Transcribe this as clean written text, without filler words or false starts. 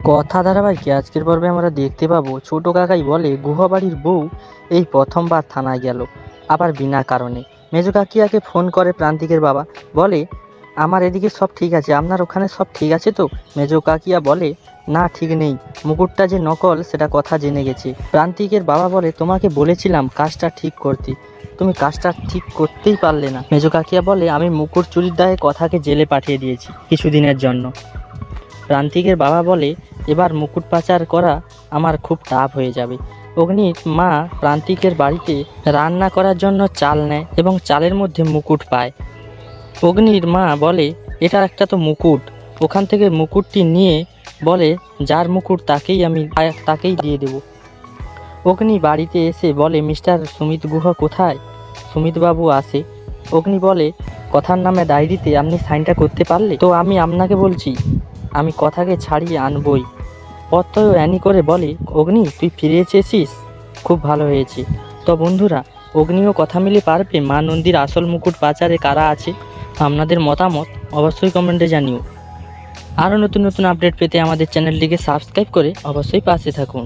কথা ধারাবাহিকে আজকের পর্বে আমরা দেখতে পাবো ছোট কাকাই বলে গুহবাড়ির বউ এই প্রথমবার থানায় গেল, আবার বিনা কারণে। মেজো কাকিয়াকে ফোন করে প্রান্তিকের বাবা, বলে আমার এদিকে সব ঠিক আছে, আপনার ওখানে সব ঠিক আছে তো? মেজো কাকিয়া বলে না, ঠিক নেই, মুকুটটা যে নকল সেটা কথা জেনে গেছে। প্রান্তিকের বাবা বলে তোমাকে বলেছিলাম কাজটা ঠিক করতে, তুমি কাজটা ঠিক করতেই পারলে না। মেজো কাকিয়া বলে আমি মুকুট চুরির দায়ে কথাকে জেলে পাঠিয়ে দিয়েছি কিছুদিনের জন্য। প্রান্তিকের বাবা বলে এবার মুকুট পাচার করা আমার খুব টাফ হয়ে যাবে। অগ্নির মা প্রান্তিকের বাড়িতে রান্না করার জন্য চাল নেয় এবং চালের মধ্যে মুকুট পায়। অগ্নির মা বলে এটা একটা তো মুকুট, ওখান থেকে মুকুটটি নিয়ে বলে যার মুকুট তাকেই দিয়ে দেব। অগ্নি বাড়িতে এসে বলে মিস্টার সুমিত গুহ কোথায়? সুমিতবাবু আসে। অগ্নি বলে কথার নামে ডায়েরিতে আপনি সাইনটা করতে পারলে তো আমি আপনাকে বলছি আমি কথাকে ছাড়িয়ে আনবই। অতএব অ্যানি করে বলে অগ্নি তুই ফিরে এসেছিস, খুব ভালো হয়েছে। তো বন্ধুরা, অগ্নিও কথা মিলে পারবে মা নন্দীর আসল মুকুট পাচারে কারা আছে? আপনাদের মতামত অবশ্যই কমেন্টে জানিও। আরও নতুন নতুন আপডেট পেতে আমাদের চ্যানেলটিকে সাবস্ক্রাইব করে অবশ্যই পাশে থাকুন।